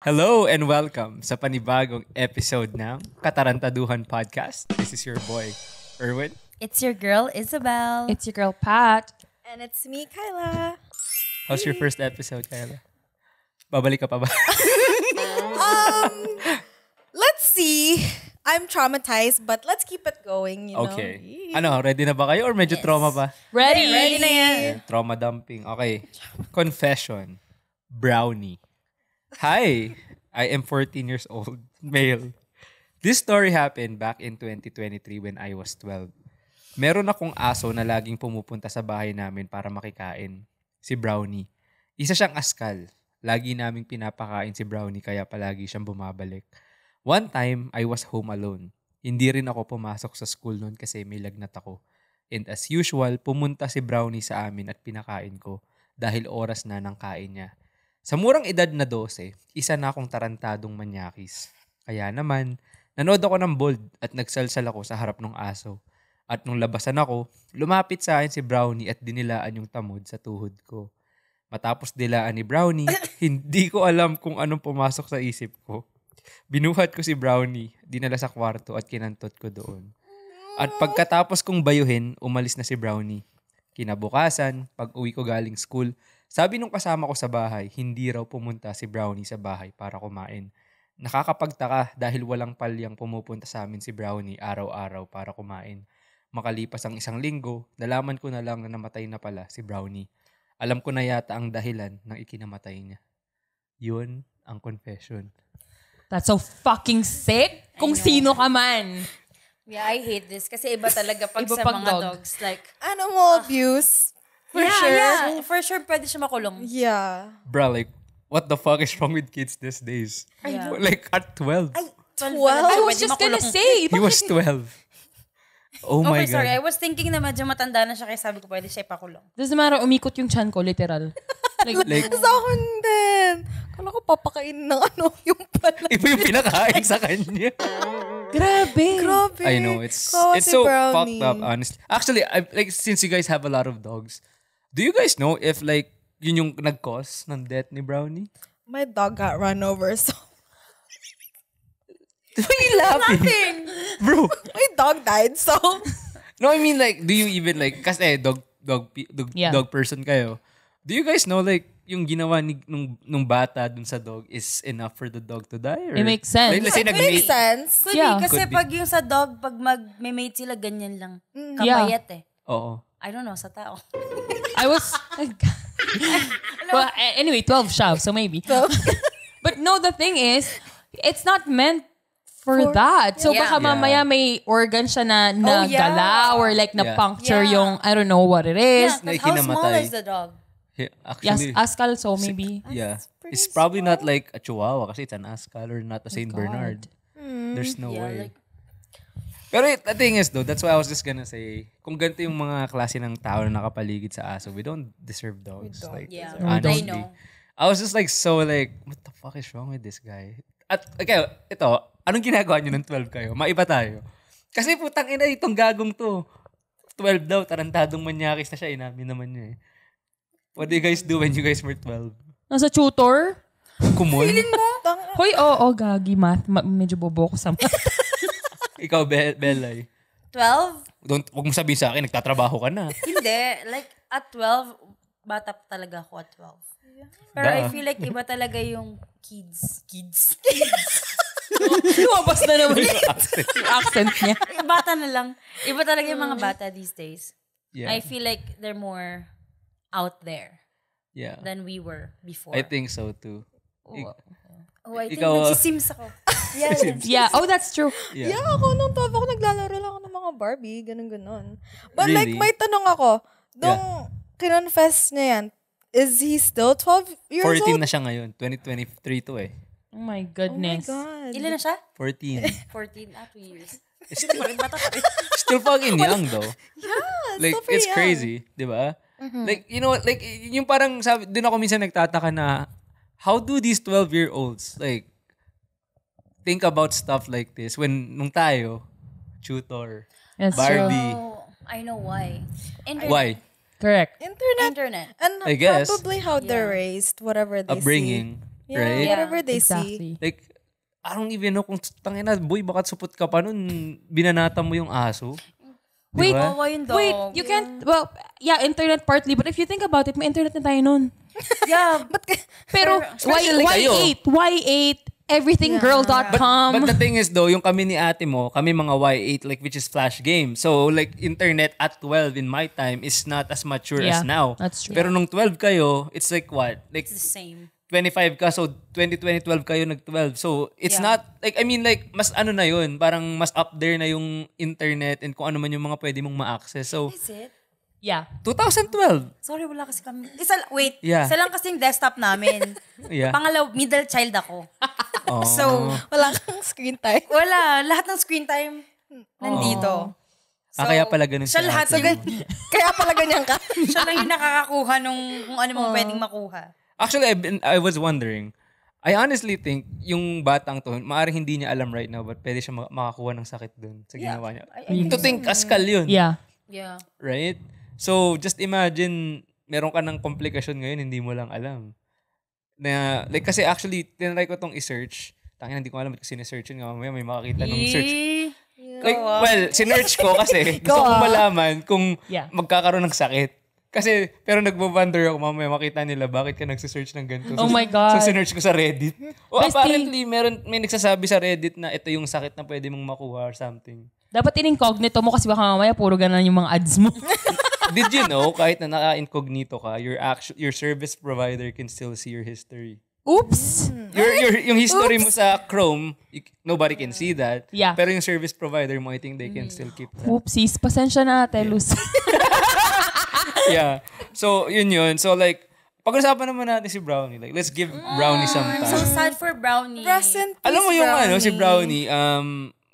Hello and welcome sa panibagong episode ng Katarantaduhan Podcast. This is your boy, Erwin. It's your girl, Isabel. It's your girl, Pat. And it's me, Kyla. How's your first episode, Kyla? Babalik ka pa ba? Let's see. I'm traumatized, but let's keep it going, you know? Okay. Ano, ready na ba kayo or medyo trauma pa? Ready? Ready na yan. Trauma dumping. Okay. Confession. Brownie. Hi, I am 14 years old, male. This story happened back in 2023 when I was 12. Meron akong aso na laging pumupunta sa bahay namin para makikain. Si Brownie. Isa siyang askal. Lagi naming pinapakain si Brownie kaya palagi siyang bumabalik. One time, I was home alone. Hindi rin ako pumasok sa school noon kasi may lagnat ako. And as usual, pumunta si Brownie sa amin at pinakain ko dahil oras na ng kain niya. Sa murang edad na 12, isa na akong tarantadong manyakis. Kaya naman, nanood ako ng Bold at nagsalsal ako sa harap ng aso. At nung labasan ako, lumapit sa akin si Brownie at dinilaan yung tamod sa tuhod ko. Matapos dilaan ni Brownie, hindi ko alam kung anong pumasok sa isip ko. Binuhat ko si Brownie, dinala sa kwarto at kinantot ko doon. At pagkatapos kong bayuhin, umalis na si Brownie. Kinabukasan, pag uwi ko galing school, sabi nung kasama ko sa bahay, hindi raw pumunta si Brownie sa bahay para kumain. Nakakapagtaka dahil walang palyang pumupunta sa amin si Brownie araw-araw para kumain. Makalipas ang isang linggo, nalaman ko na lang na namatay na pala si Brownie. Alam ko na yata ang dahilan ng ikinamatay niya. Yun ang confession. That's so fucking sick. Kung sino ka man. Yeah, I hate this. Kasi iba talaga pag Iba sa pag mga dog. dogs. Like, Animal abuse. For sure. Yeah, for sure pwede siya makulong. Yeah. Bro, like, what the fuck is wrong with kids these days? Yeah. Like, at 12. 12? I was just gonna say. He was 12. Oh my Okay, God. sorry. I was thinking na medyo matanda na siya kaya sabi ko pwede siya ipakulong. Doesn't matter, umikot yung chan ko, literal. Like, Sa akin din. Kala ko papakain ng yung pala. iba yung pinakain sa kanya. Grabe. Grabe. I know, it's Kawa it's si so Brownie. fucked up, honestly. Actually, like, since you guys have a lot of dogs, do you guys know if, like, yun yung nag-cause ng death ni Brownie? My dog got run over, so Why are you laughing? Bro. my dog died, so No, I mean, like, do you even, like, kasi Yeah. dog person kayo. Do you guys know, like, yung ginawa nung bata dun sa dog is enough for the dog to die? Or, It makes sense. Like, let's say, it makes sense. Could Yeah. be. Kasi Could be. pag yung sa dog, pag mag-mate sila, ganyan lang. Yeah. Kapayat eh. Oo. I don't know, sa tao. I was... well, anyway, 12 siya, so maybe. But no, the thing is, it's not meant for that. So Yeah. baka mamaya may organ siya na Oh, yeah. gala or like Yeah. na-puncture Yeah. yung, I don't know what it is. Yeah, Na 'cause how small ikinamatay. is the dog? Yeah, Yes, actually, askal, so maybe. yeah. pretty It's probably not like a Chihuahua kasi it's an Askal or not a Saint God. Bernard. There's no Yeah, way. like, Pero the thing is though, that's why I was just gonna say, kung ganito yung mga klase ng tao na nakapaligid sa aso, we don't deserve dogs. Like, yeah. honestly. I know. I was just like so like, what the fuck is wrong with this guy? At okay, ito, anong ginagawa niyo ng 12 kayo? Maiba tayo. Kasi putang ina itong gagong to. 12 daw, tarantadong manyakis na siya, inamin naman niya eh. What do you guys do when you guys were 12? Nasa tutor? Kumon? Hoy, oo, gagi, math. Medyo bobo ko sa math. Ikaw, Belay. 12? Huwag mo sabihin sa akin, nagtatrabaho ka na. Hindi. Like, at 12, bata pa talaga ako at 12. Pero I feel like iba talaga yung kids. Lumabas na naman yung accent niya. Bata na lang. Iba talaga yung mga bata these days. Yeah. I feel like they're more out there Yeah. than we were before. I think so too. I think Ikaw, nagsisims ako. Yeah, oh, that's true. Yeah. Yeah, ako nung 12 ako naglalaro lang ako ng mga Barbie, ganun-ganon. But like, Really? may tanong ako, nung kinonfess niya yan, is he still 12 years 14 old? na siya ngayon. 2023 to eh. Oh my Oh my goodness. God. Ilan na siya? 14. 14, 2 years. Still fucking young though. Yeah, Like, still pretty it's young. crazy. Di ba? Like, you know, like, yung parang, sabi, dun ako minsan nagtataka na, how do these 12-year-olds, like, think about stuff like this when, nung tayo, tutor, That's Barbie. Oh, I know why. Internet. Why? Correct. Internet. Internet. And I guess. probably how they're raised, whatever they see. Upbringing. Yeah, Right? whatever they see. Exactly. Like, I don't even know kung tangina, boy, baka supot ka pa nun, binanata mo yung aso. Wait, Diba? Kawawa yung dog. Wait, you can't, well, yeah, internet partly, but if you think about it, may internet na tayo nun. Yeah. Pero, Especially kayo. Y8, everythinggirl.com. But the thing is though, yung kami ni ate mo, kami mga Y8, like, which is flash game. So, like, internet at 12 in my time is not as mature Yeah, as now. that's true. Pero nung 12 kayo, it's like what? Like, It's the same. 25 ka, so 2012 kayo nag-12. So, it's Yeah. not, like, I mean, like, mas ano na yun, parang mas up there na yung internet and kung ano man yung mga pwede mong ma-access. So, Is it? Yeah. 2012. Sorry, wala kasi kami. Yeah. Isa lang kasi yung desktop namin. Yeah. Pangalaw, middle child ako. Oh. So, Wala kang screen time. wala. Lahat ng screen time nandito. Kaya pala ganun siya si lahat. ate So, mo. Kaya pala ganyan ka. siya lang yung nakakakuha nung kung ano mong pwedeng makuha. Actually, I was wondering, I honestly think yung batang to, maaaring hindi niya alam right now, but pwede siya makakuha ng sakit dun sa ginawa niya. To think, askal yun. Yeah. Yeah. Right? So, just imagine, meron ka ng komplikasyon ngayon, hindi mo lang alam. Na, like, kasi actually, tinry ko tong i-search. Tangina, hindi ko alam kasi sinesearch yun. Mamaya may makakita ng search. Like, well, sinearch ko kasi gusto kong malaman kung Yeah. magkakaroon ng sakit. Kasi, pero nagbo-wonder ako, mamaya makita nila, bakit ka nagsisearch ng ganito? Oh my God. So, sinearch ko sa Reddit. O, Bestie. apparently, may nagsasabi sa Reddit na ito yung sakit na pwede mong makuha or something. Dapat in-incognito mo kasi baka mamaya puro ganun yung mga ads mo. Did you know, kahit na naka-incognito ka, your service provider can still see your history? Oops! Yung history mo sa Chrome, nobody can see that. Yeah. Pero yung service provider mo, I think they can still keep that. Oopsies. Pasensya na, Telus. Yeah. So, yun. So, like, pag-usapan naman natin si Brownie. Like, let's give Brownie some I'm so time. sad for Brownie. Present. Alam mo yung Brownie. si Brownie,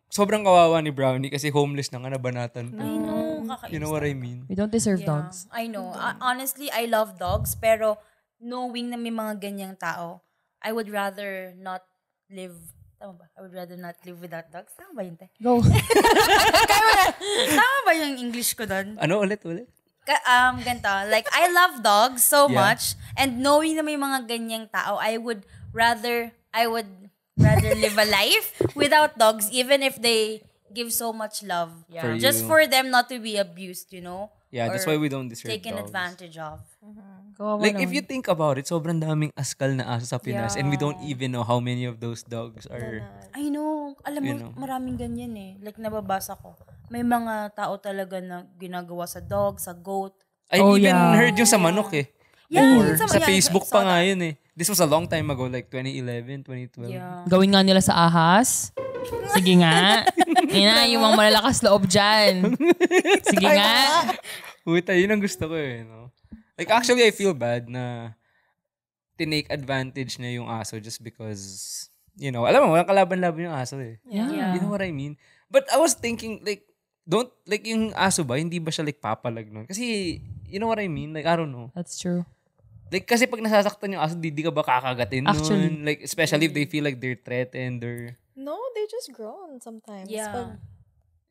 sobrang kawawa ni Brownie kasi homeless na nga, nabanatan pa. I know. Kakainis. You know what I mean? We don't deserve Yeah, dogs. I know. Honestly, I love dogs, pero knowing na may mga ganyang tao, I would rather not live. Tama ba? I would rather not live without dogs. Tama ba yun, te? Go. Tama ba yung English ko doon? Ano ulit? Ganito. Like, I love dogs so Yeah. much, and knowing na may mga ganyang tao, I would rather live a life without dogs, even if they give so much love. Yeah. For Just you. for them not to be abused, you know? Yeah, that's why we don't deserve taken dogs. advantage of. Kawawa Like, if naman. you think about it, sobrang daming askal na aso sa Pinas and we Yeah. don't even know how many of those dogs are... I know. Alam mo, You know. maraming ganyan eh. Like, nababasa ko. May mga tao talaga na ginagawa sa dog, sa goat. I Oh, even yeah. heard yung sa manok eh. Yeah, Or yung sa- sa yeah, Facebook I saw pa nga yun eh. This was a long time ago, like 2011, 2012. Yeah. Gawin nga nila sa ahas. Sige nga. Ina, yung mga malalakas loob dyan. Sige nga. Puta, yun ang gusto ko eh. No? Like, actually, I feel bad na tinake advantage na yung aso just because, you know, alam mo, walang kalaban-laban yung aso eh. Yeah. You know what I mean? But I was thinking, like, like yung aso ba, hindi ba siya like papalag nun? Kasi, you know what I mean? Like, I don't know. That's true. Like, kasi pag nasasaktan yung aso, di ka ba kakagatin nun? Actually. Like, especially if they feel like they're threatened or... No, they just groan sometimes. Yeah. Pag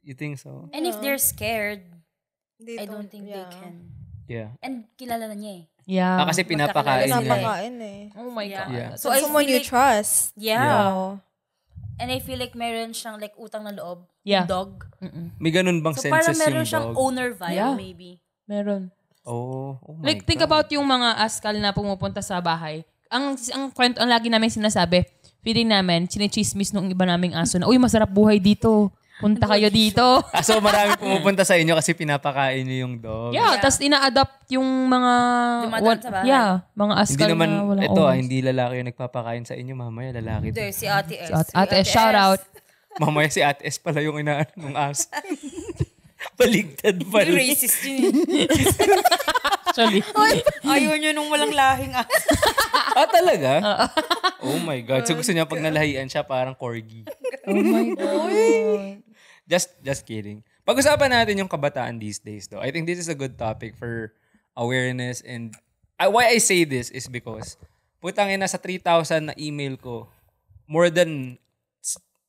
You think so? And if they're scared, they I don't think they yeah. can. Yeah. And kilala na niya eh. Yeah. Kasi pinapakain Magkakalala niya. sila. Pinapakain eh. Oh my Yeah. God. Yeah. So I Someone feel you like, trust. yeah. Oh. And I feel like meron siyang like utang na loob. Yeah. Yung dog. May ganun bang So parang senses meron yung siyang dog? owner vibe Yeah. maybe. Meron. Oh my Like, think God. about yung mga askal na pumupunta sa bahay. Ang kwento, ang lagi namin sinasabi, feeling namin, chinichismis nung iba naming aso na, uy, masarap buhay dito. Punta kayo dito. Ah, so marami pumupunta sa inyo kasi pinapakain niyo yung dog. Yeah, tas ina-adopt yung mga... Dumadaan sa bahay. Yeah, mga Hindi askal naman, na walang ito owners. hindi lalaki yung nagpapakain sa inyo, mamaya lalaki. Hindi, si Ate S. Ate, shout out. Mamaya si Ate S pala yung inaano ng aso. Baligtad pa Yung rin. racist yun. Actually. Ayaw nyo nung walang lahing aso. Ah, talaga? Oh my God. So gusto niya pag nalahian siya, parang corgi. Oh my God. Just kidding. Pag-usapan natin yung kabataan these days though. I think this is a good topic for awareness and why I say this is because putang ina sa 3,000 na email ko, more than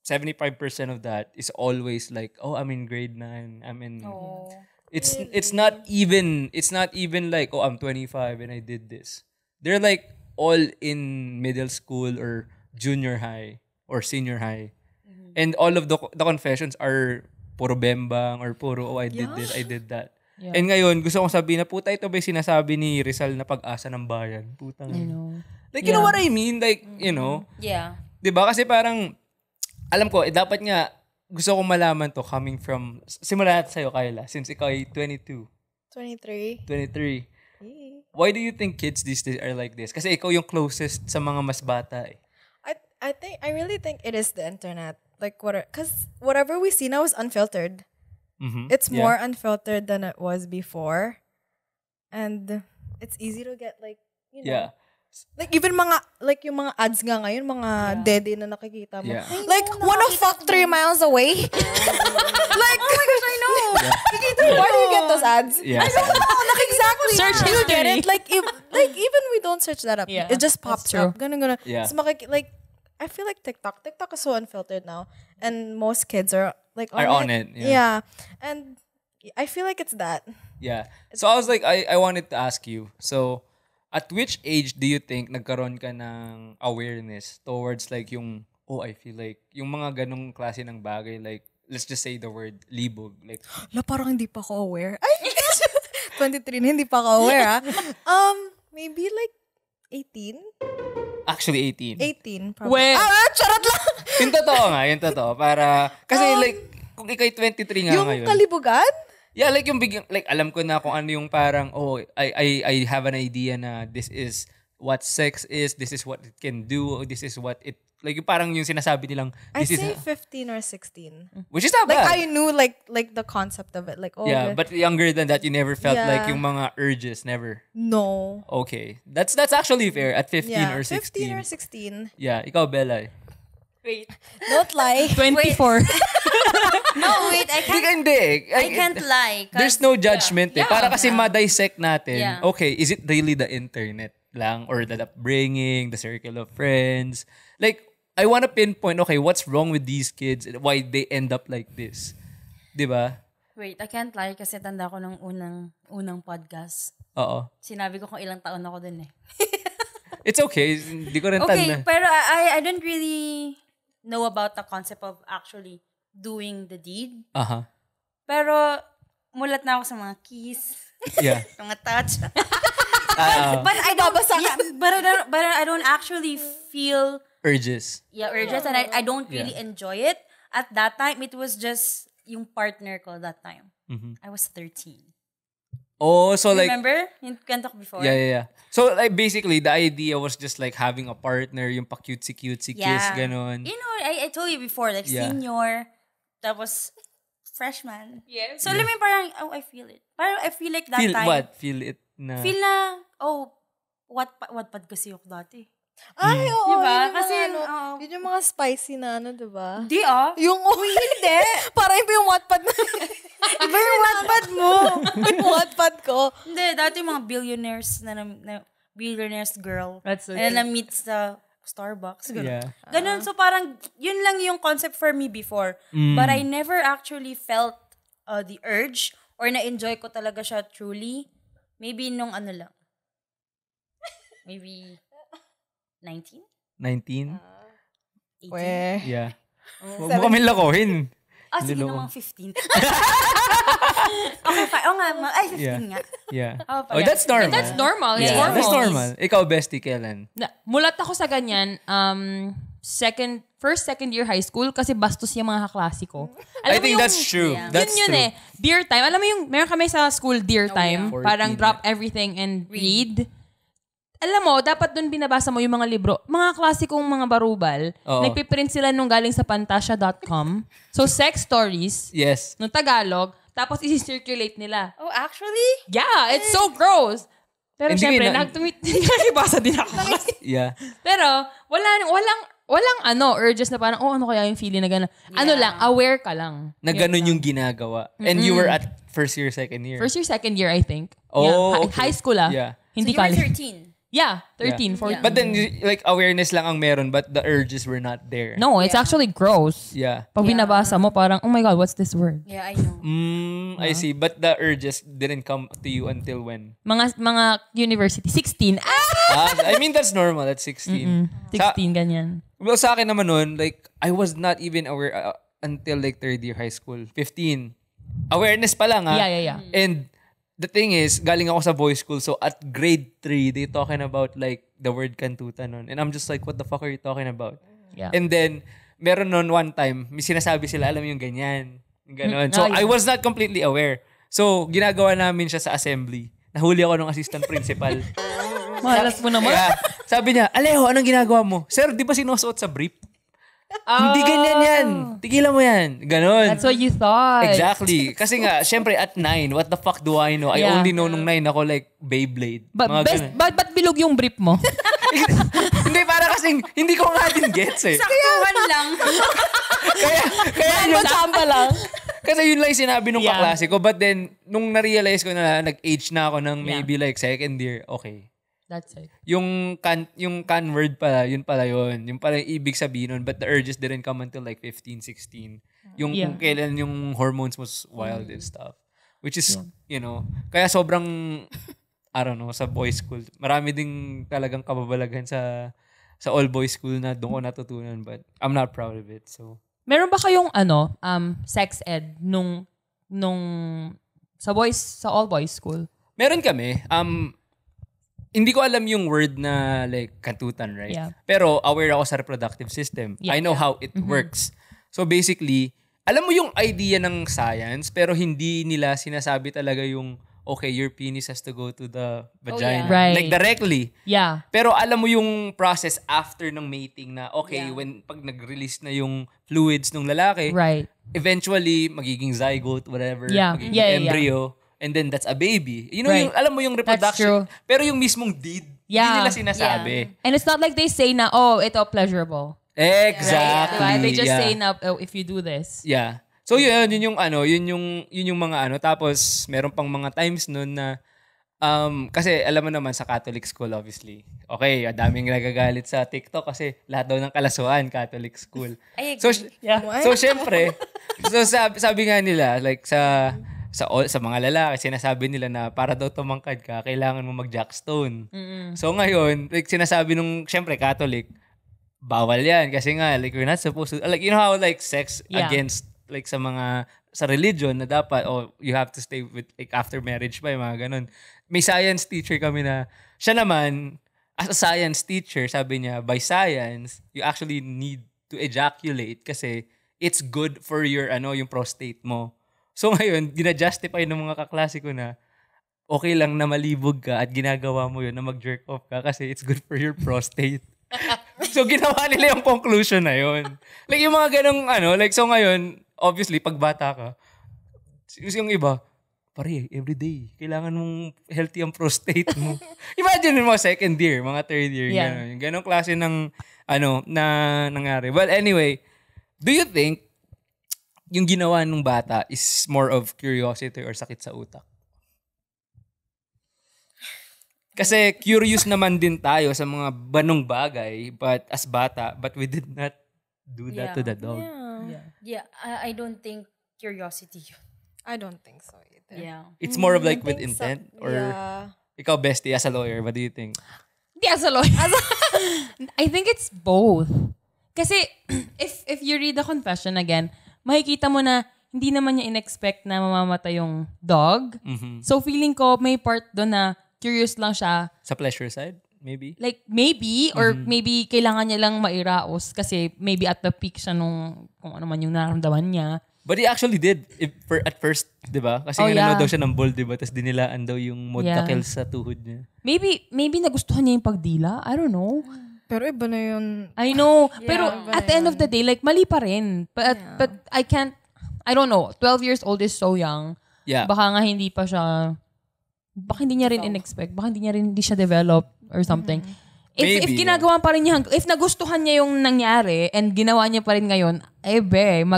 75% of that is always like, oh, I'm in grade 9. I'm in Oh. It's not even like, oh, I'm 25 and I did this. They're like all in middle school or junior high or senior high. And all of the confessions are puro bembang or puro, I did this, I did that. Yeah. And ngayon, gusto kong sabihin na, puta, ito ba yung sinasabi ni Rizal na pag-asa ng bayan? Puta nga. You know. Like, you know what I mean? Like, you know? Yeah. Diba? Kasi parang, alam ko, dapat nga, gusto kong malaman to coming from, simula natin sa'yo, Kyla, since ikaw ay 22, 23. 23. Why do you think kids these days are like this? Kasi ikaw yung closest sa mga mas bata eh. I really think it is the internet. Like, because whatever we see now is unfiltered. Mm-hmm. It's more unfiltered than it was before. And it's easy to get, like, you know. Yeah. Like, even yung mga ads nga ngayon, mga dede na nakikita mo. Yeah. Like, wanna fuck 3 miles away? Like, oh my gosh, I know. Why do you get those ads? Yeah. I don't know. Like, exactly. Search You get history. it? Like, even we don't search that up. Yeah, It just that's pops true. up. Ganun. Yeah. So, like, I feel like TikTok is so unfiltered now. And most kids are, like, on it. Yeah. And I feel like it's that. Yeah. So I was like, I wanted to ask you. So, at which age do you think nagkaroon ka ng awareness towards like yung, I feel like, yung mga ganong klase ng bagay, like, let's just say the word libog. Like, Parang hindi pa ako aware. Ay, 23 na hindi pa ako aware, maybe like 18? actually 18. 18, probably. When? Charot lang! Yung totoo nga, yung totoo. Para, kasi like, kung ikay 23 nga Yung ngayon. kalibugan? Yeah, like yung bigyan, like alam ko na kung ano yung parang, I have an idea na this is what sex is, this is what it can do, this is what it, like yung parang yung sinasabi nilang, I this say is, 15 or 16. which is not Like, bad. I knew like the concept of it. Like, Yeah, okay. but younger than that, you never felt Yeah. like yung mga urges, never. No. Okay. That's actually fair at 15 Yeah, or 16. 15 or 16. Yeah, ikaw, Bella. Wait. Don't lie. 24. No, wait. Hindi. I can't lie. 'Cause- There's no judgment eh. Yeah. Para kasi ma-dissect natin, Yeah. okay, is it really the internet lang or the upbringing, the circle of friends? Like, I wanna pinpoint, okay, what's wrong with these kids and why they end up like this? Diba? Wait, I can't lie kasi tanda ko ng unang podcast. Oo. Sinabi ko kung ilang taon ako dun eh. It's okay. Hindi ko rin Okay, tanda. pero I don't really know about the concept of actually doing the deed. Aha. Pero mulat na ako sa mga kiss, Yeah. mga touch. Ah, But I don't, yeah, but I don't actually feel urges. urges and I don't really enjoy it. At that time, it was just yung partner ko that time. I was 13. Oh, so like, Remember? Yung kwento ko before? yeah. So like basically, the idea was just like having a partner, yung pa cutesy kiss, ganon. You know, I told you before, like Yeah. senior, tapos freshman. Yes. So alam mo yung parang, I feel it. Parang I feel like that Feel time. what? Feel it na. Feel na, Wattpad kasi ako dati. Ay, oo. Diba? Yun yung Kasi, mga, oo. yun yung mga spicy na diba? Di ah. Yung, hindi. Parang iba yung Wattpad na. Iba yung Wattpad mo. Yung Wattpad ko. Hindi, dati yung mga billionaires na billionaires girl. That's so And na-meet sa Starbucks. Ganun. Yeah. Ganun. So parang, yun lang yung concept for me before. But I never actually felt the urge or na-enjoy ko talaga siya truly. Maybe nung ano lang. Maybe 19? 19? 18? Weh. Yeah. Huwag mo kami lakohin. Sige Niloko. namang 15. Okay, fine. Oo nga. Ay, 15 nga. Yeah. Oh, Oh, that's normal. That's normal. It's Yeah, normal. that's normal. Ikaw, bestie, kailan? Mulat ako sa ganyan, second year high school kasi bastos yung mga kaklase ko. I think that's true. Yeah. That's yun true. eh. Dear time. Alam mo yung, meron kami sa school dear time. yeah. Parang 14, drop everything and read. Alam mo, dapat dun binabasa mo yung mga libro. Mga klasikong mga barubal. Oo. Nagpiprint sila nung galing sa pantasya.com. So, sex stories, Yes. nung Tagalog, tapos isi-circulate nila. Oh, actually? Yeah, it's so gross. Pero Hindi syempre, na- nakibasa din ako. Yeah. Pero, walang urges na parang, ano kaya yung feeling na gano'n. Ano lang, aware ka lang. Na ganun yung ginagawa. And you were at first year, second year. First year, second year, I think. Oh, Yeah. okay. High school Yeah. Hindi So you were college. 13? Yeah, 13, 14. But then, like, awareness lang ang meron, but the urges were not there. No, it's actually gross. Yeah. Pag binabasa mo, parang, oh my God, what's this word? Yeah, I know. I see. But the urges didn't come to you until when? Mga university. 16. I mean, that's normal. That's 16. 16, ganyan. Well, sa akin naman nun, like, I was not even aware until like third year high school. 15. Awareness pa lang, ha? Yeah. And the thing is, galing ako sa boys school. So at grade 3, they talking about like the word kantuta nun. And I'm just like, what the fuck are you talking about? Yeah. And then, meron nun one time, may sinasabi sila, alam mo yung ganyan. Yung ganon. So I was not completely aware. So, ginagawa namin siya sa assembly. Nahuli ako ng assistant principal. Malas mo naman. Kaya, sabi niya, Alejo, anong ginagawa mo? Sir, di ba sinusuot sa brief? Hindi ganyan yan. Tigilan mo yan. Ganon. That's what you thought. Exactly. Kasi nga, syempre at 9, what the fuck do I know? I only know nung 9 ako like Beyblade. But Mga ba't bilog yung brief mo? Hindi, para kasing, hindi ko nga din gets eh. Saktuhan lang. Kaya yun, Samba lang. kasi yun lang yung sinabi nung Yeah. kaklase ko. But then, nung na-realize ko na nag-age na ako ng maybe like second year, okay. That's it. Yung can word pala, yun pala yun. Yung pala yung ibig sabihin nun. But the urges didn't come until like 15, 16. Yung kung kailan yung hormones was wild and stuff. Which is, you know, kaya sobrang, I don't know, sa boys school. Marami ding talagang kababalaghan sa all boys school na doon ko natutunan. But I'm not proud of it. So, Meron ba kayong sex ed nung sa all boys school? meron kami. Hindi ko alam yung word na like kantutan, right? Yeah. Pero aware ako sa reproductive system. Yeah. I know how it works. So basically, alam mo yung idea ng science, pero hindi nila sinasabi talaga yung, okay, your penis has to go to the vagina. Right. Like directly. Yeah. Pero alam mo yung process after ng mating na, okay, pag nag-release na yung fluids ng lalaki, Right. eventually, magiging zygote, whatever, Yeah. magiging Yeah. embryo, and then that's a baby. You know, Right. yung, alam mo yung reproduction. true. Pero yung mismong deed, Yeah. hindi nila sinasabi. And it's not like they say na, oh, ito pleasurable. Exactly. Right? They just yeah. say na, oh, if you do this. Yeah. So yun yung mga ano. Tapos meron pang mga times nun na kasi alam mo naman sa Catholic school obviously. Okay, daming nagagalit sa TikTok kasi lahat daw ng kalasuan Catholic school. I So agree. so syempre, so sabi nga nila like sa mga lalaki sinasabi nila na para daw tumangkad ka, kailangan mo mag-jackstone. So ngayon, like sinasabi nung syempre Catholic, bawal yan kasi nga like we're not supposed to, like you know how like sex against like sa religion na dapat you have to stay with like after marriage pa yung mga ganun. May science teacher kami na siya naman as a science teacher sabi niya by science you actually need to ejaculate kasi it's good for your yung prostate mo. So ngayon gina-justify ng mga kaklase ko na okay lang na malibog ka at ginagawa mo yun na mag-jerk off ka kasi it's good for your prostate. So, ginawa nila yung conclusion na yun. Like, yung mga ganong, like, so ngayon, obviously, pag bata ka, yung iba, pare, everyday, kailangan mong healthy ang prostate mo. Imagine mo, second year, mga third year, gano'n. Yung ganong klase ng, na nangyari. Well, anyway, do you think, yung ginawa ng bata is more of curiosity or sakit sa utak? Kasi curious naman din tayo sa mga banong bagay, but as bata, but we did not do that to the dog. Yeah, I don't think curiosity yun. I don't think so either. Yeah. It's more of like I with think intent? so, Or yeah. ikaw, bestie, as a lawyer, what do you think? Hindi as a lawyer. I think it's both. Kasi if you read the confession again, makikita mo na hindi naman niya in-expect na mamamatay yung dog. Mm-hmm. So feeling ko may part doon na curious lang siya. Sa pleasure side, maybe? Like, maybe, or maybe kailangan niya lang mairaos kasi maybe at the peak siya nung kung ano man yung nararamdaman niya. But he actually did at first, di ba? Kasi nanonood daw siya ng ball, di ba? Tapos dinilaan daw yung modakil sa tuhod niya. Maybe nagustuhan niya yung pagdila. I don't know. Pero iba na yun. I know. Pero at the end of the day, like, mali pa rin. But I don't know. 12 years old is so young. Yeah. Baka nga hindi pa siya, baka hindi niya rin in-expect. Baka hindi siya develop or something. If ginagawa pa rin niya, if nagustuhan niya yung nangyari and ginawa niya pa rin ngayon,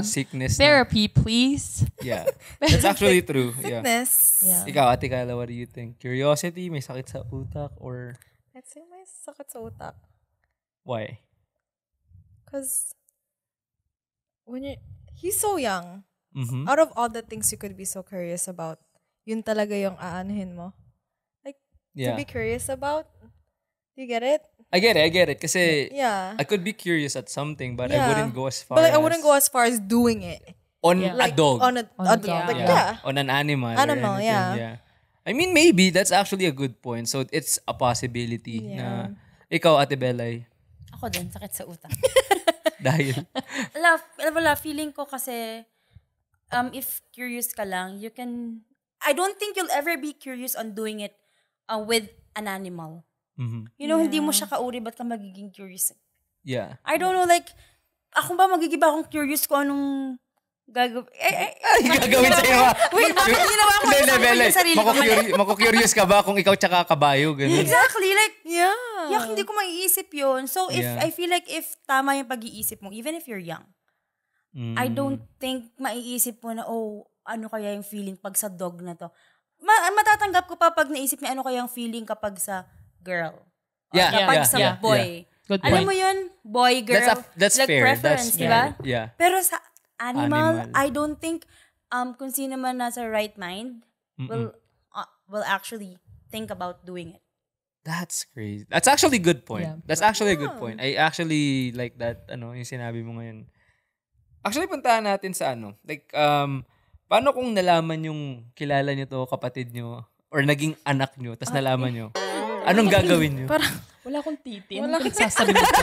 sickness therapy, please. Yeah. That's actually true. Yeah. Fitness. Yeah. Ikaw, Ate Kyla, what do you think? Curiosity, may sakit sa utak, or... I can't say may sakit sa utak. Why? Because he's so young. Mm-hmm. Out of all the things you could be so curious about, yun talaga yung aanuhin mo. Like, to Yeah. be curious about. Do you get it? I get it. Kasi Yeah. I could be curious at something, but I Yeah. wouldn't go as far But like, as... I wouldn't go as far as doing it. On Yeah. a dog. On a dog. dog. Like, Yeah. yeah. On an animal. or Animal, anything, yeah. I mean, maybe. That's actually a good point. So, it's a possibility na... Ikaw, Ate Belay. Ako din, sakit sa utak. Dahil... Wala, feeling ko kasi, if curious ka lang, you can, I don't think you'll ever be curious on doing it with an animal. Mhm. You know, hindi mo siya kauri, ba't ka magiging curious? Yeah. I don't know, like, ako ba magigiba akong curious ko anong gagawin? Gagawin sa'yo ha? Wait, bakit ginawa ko Hindi, yung Belay. sarili ko? Maku-curious ka ba kung ikaw tsaka kabayo? Ganun. Exactly, like, Yeah. hindi ko maiisip yun. So, if Yeah. I feel like if tama yung pag-iisip mo, even if you're young, I don't think maiisip mo na, ano kaya yung feeling pag sa dog na to. Matatanggap ko pa pag naisip niya, ano kaya yung feeling kapag sa girl. O Yeah, kapag yeah, sa yeah, boy. Good Alam point. mo yun? Boy, girl. That's like fair. preference, That's di ba? fair. Yeah. Pero sa animal, Animal. I don't think kung sino man nasa right mind will actually think about doing it. That's crazy. That's actually a good point. Yeah. That's actually a good point. I actually like that, yung sinabi mo ngayon. Actually, puntahan natin sa like, paano kung nalaman yung kilala nyo to, kapatid nyo, or naging anak nyo, tas nalaman nyo, anong gagawin nyo? Wala akong titin. Wala akong sasabihin ka.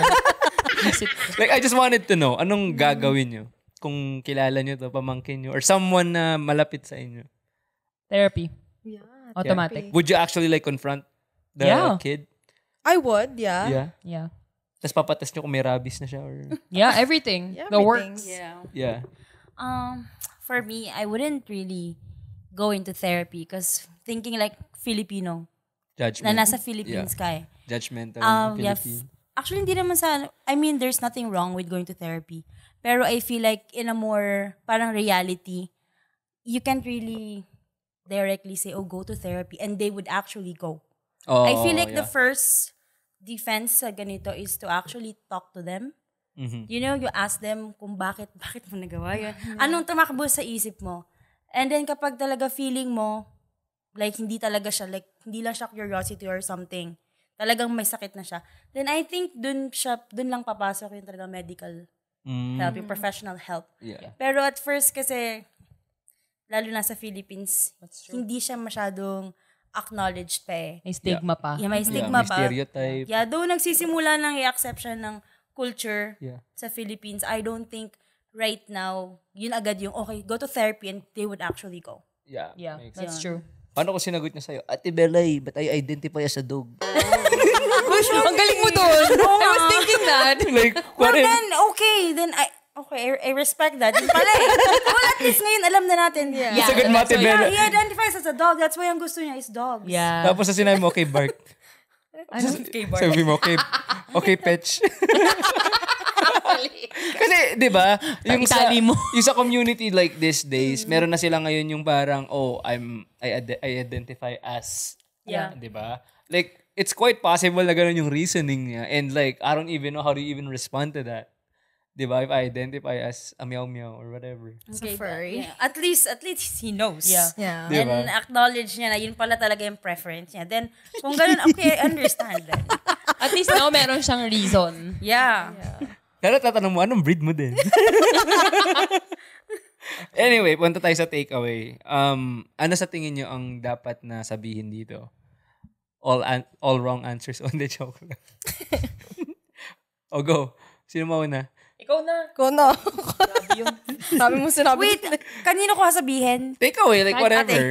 Isip ko. Like, I just wanted to know, anong gagawin nyo? Kung kilala nyo to, pamangkin nyo, or someone na malapit sa inyo. Therapy. Yeah. Automatic. Would you actually like confront the Yeah. kid? I would, yeah. Yeah. Yeah. Tapos papatest nyo kung may rabies na siya, or... Yeah, everything. Yeah, The everything. works. Yeah. For me, I wouldn't really go into therapy because thinking like Filipino, na Judgment. nasa Philippines ka eh. Judgmental. Yeah, Philippine. actually, hindi naman I mean, there's nothing wrong with going to therapy. Pero I feel like in a more, parang reality, you can't really directly say, go to therapy. And they would actually go. Oh, I feel like yeah. the first defense sa ganito is to actually talk to them. Mhm. You know, you ask them kung bakit mo nagawa yun. Anong tumakbo sa isip mo? And then kapag talaga feeling mo, like hindi talaga siya, like hindi lang siya curiosity or something, talagang may sakit na siya, then I think dun lang papasok yung talagang medical help, yung professional help. Yeah. Pero at first kasi, lalo na sa Philippines, hindi siya masyadong acknowledged pa eh. May stigma pa. Yeah, may Yeah, stigma may pa. stereotype. Yeah, doon nagsisimula ng i-accept siya ng culture Yeah. sa Philippines. I don't think right now, yun agad yung, okay, go to therapy and they would actually go. Yeah. Yeah, makes that's sense. true. Paano kung sinagot niya sa'yo, Ate Belay, but I identify as a dog? Ang galing mo doon. I was thinking that. Like, Well, what if- then, I respect that. Yun pala eh. Well, at least ngayon, alam na natin. Yeah. It's a good Ate Yeah, Belay. he identifies as a dog. That's why ang gusto niya is dogs. Yeah. Tapos sa sinabi mo, okay, bark. Sabi mo, okay, petch. Kasi, di ba, yung Itali mo. yung sa community like these days, meron na sila ngayon yung parang, I identify as, Yeah. di ba? Like, it's quite possible na ganun yung reasoning niya. And like, I don't even know how to even respond to that. Di ba? If I identify as a meow meow or whatever. Okay, furry. yeah. At least he knows. Yeah. Yeah. Di ba? And acknowledge niya na yun pala talaga yung preference niya. Then, kung ganun, okay, I understand then. At least now, meron siyang reason. Yeah. Kaya tatanong mo, anong breed mo din? Anyway, punta tayo sa takeaway. Ano sa tingin nyo ang dapat na sabihin dito? All wrong answers on the joke lang. O go. Sino mauna? Ikaw na. Ko no. Sabi mo sinabi. Wait, kanino ko sasabihin? Takeaway, like Kahit whatever.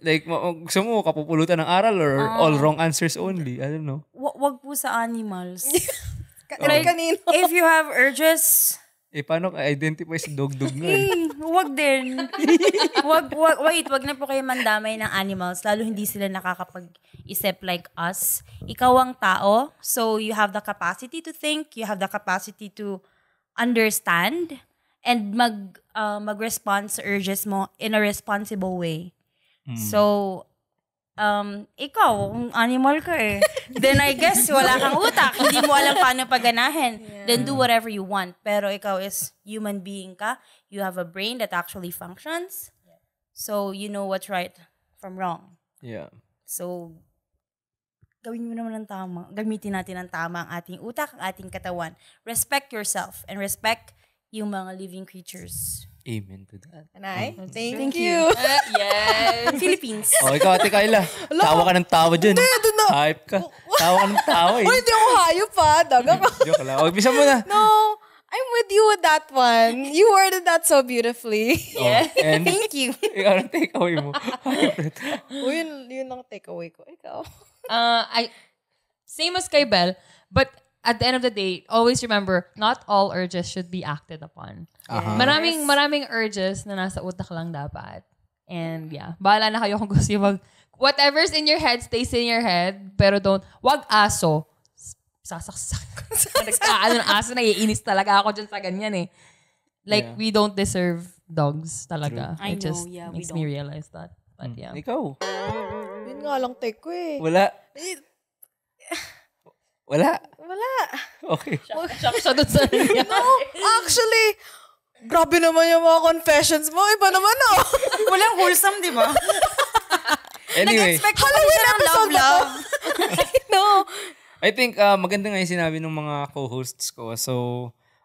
Like, gusto mo, kapupulutan ng aral or all wrong answers only? I don't know. Wag po sa animals. Kanino? If you have urges, Paano ka identify sa dog-dog nga? wag din. Wag na po kayo mandamay ng animals, lalo hindi sila nakakapag-isip like us. Ikaw ang tao, so you have the capacity to think, you have the capacity to understand, and mag-respond sa urges mo in a responsible way. So, ikaw, animal ka eh. Then I guess wala kang utak. Hindi mo alam paano paganahin. Then do whatever you want. Pero ikaw is human being ka. You have a brain that actually functions. So you know what's right from wrong. Yeah. So, gawin mo naman ng tama. Gamitin natin ng tama ang ating utak, ang ating katawan. Respect yourself and respect yung mga living creatures. Amen to that. And I, Thank you. Yes. Philippines. Oh, ikaw, Ate Kyla. Tawa ka ng tawa dyan. doon na. Hype ka. Tawa ka ng tawa eh. Uy, hindi ako hayop pa. Daga ka. Joke lang. Oh, bisa mo na. No, I'm with you with that one. You worded that so beautifully. Oh, and Thank you. ikaw ang takeaway mo. Uy, yun ang takeaway ko. Ikaw. Same as kay Belle, but at the end of the day, always remember, not all urges should be acted upon. Maraming urges na nasa utak lang dapat. And yeah, bahala na kayo kung gusto yung whatever's in your head, stays in your head, pero wag aso. Sasaksak ko. Nagkaano ng aso, naiinis talaga ako dyan sa ganyan eh. Like, we don't deserve dogs talaga. True. I It just know, yeah, we makes don't. me realize that. But yeah. Ikaw. Yun nga lang take ko eh. Wala. Wala. Wala. Okay. Shock siya dun sa No, actually, grabe naman yung mga confessions mo. Iba naman oh. Walang wholesome, di ba? Anyway, Nag-expect ko pa siya ng love. No. I think maganda nga yung sinabi ng mga co-hosts ko. So,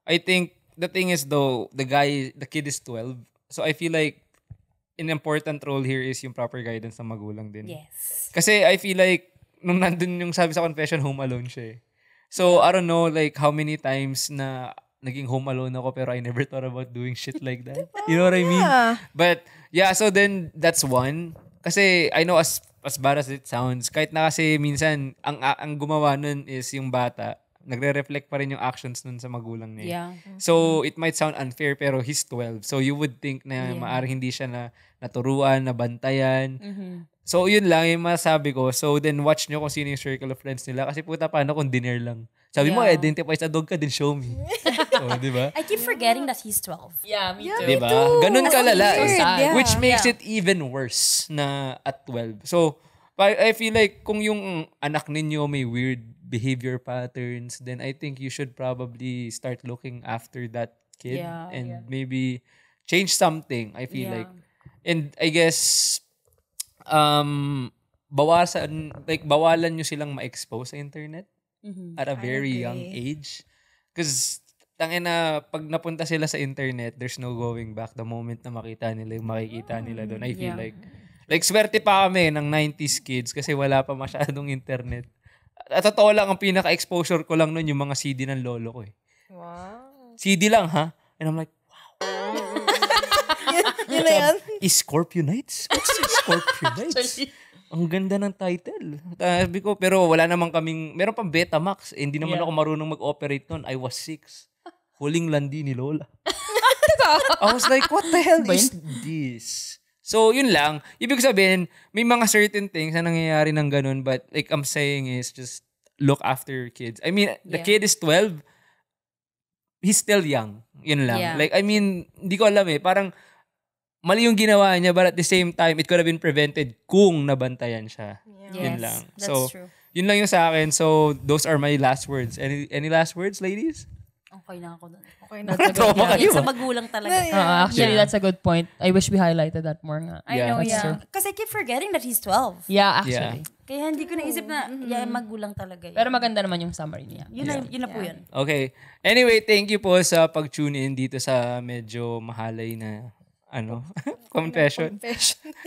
I think the thing is though, the kid is 12. So, I feel like an important role here is yung proper guidance ng magulang din. Yes. Kasi I feel like, nung nandun yung sabi sa confession, home alone siya eh. So, I don't know like how many times na naging home alone ako pero I never thought about doing shit like that. You know what I mean? Yeah. But, yeah, so then, that's one. Kasi, I know as bad as it sounds, kahit na kasi minsan, ang gumawa nun is yung bata, nagre-reflect pa rin yung actions nun sa magulang niya. Yeah. So, it might sound unfair, pero he's 12. So, you would think na maaring hindi siya naturuan, nabantayan. So, yun lang yung masabi ko. So, then watch nyo kung sino yung circle of friends nila. Kasi puta, paano kung dinner lang? Sabi mo, identify sa dog ka, din show me. Oh, di ba? I keep forgetting that he's 12. Yeah, me too. Di ba? Ganun kalala. weird, yeah. Which makes it even worse na at 12. So, I feel like kung yung anak ninyo may weird behavior patterns, then I think you should probably start looking after that kid Yeah, and maybe change something, I feel Yeah. like. And I guess, bawalan nyo silang ma-expose sa internet at a very young age. Because, tangina, pag napunta sila sa internet, there's no going back the moment na makita nila yung makikita nila doon. I feel like swerte pa kami ng 90s kids kasi wala pa masyadong internet. At totoo lang, ang pinaka-exposure ko lang nun yung mga CD ng lolo ko eh. Wow. CD lang ha? And I'm like, Yun na yan. Scorpionites? What's Scorpionites? Ang ganda ng title. Sabi ko, pero wala naman kaming, meron pang Betamax. Eh, hindi naman ako marunong mag-operate nun. I was 6. Huling landi ni Lola. I was like, what the hell is this? So, yun lang. Ibig sabihin, may mga certain things na nangyayari ng ganun, but like I'm saying is just look after your kids. I mean, the kid is 12. He's still young. Yun lang. Yeah. Like, I mean, hindi ko alam eh. Parang, mali yung ginawa niya, but at the same time, it could have been prevented kung nabantayan siya. Yun Yes, lang. that's So, true. yun lang yung sa akin. So, those are my last words. Any last words, ladies? Okay na ako doon. Okay na. Trauma kayo. Yan sa magulang talaga. Actually, that's a good point. I wish we highlighted that more nga. I know, that's yeah. true. Kasi I keep forgetting that he's 12. Yeah, actually. Kaya hindi ko naisip na magulang talaga yun. Pero maganda naman yung summary niya. Yun na po yun. Okay. Anyway, thank you po sa pag-tune in dito sa medyo mahalay na confession.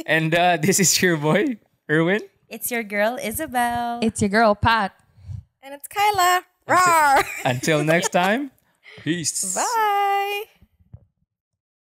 And this is your boy, Erwin. It's your girl, Isabel. It's your girl, Pat. And it's Kyla. Rawr! Until next time, peace. Bye!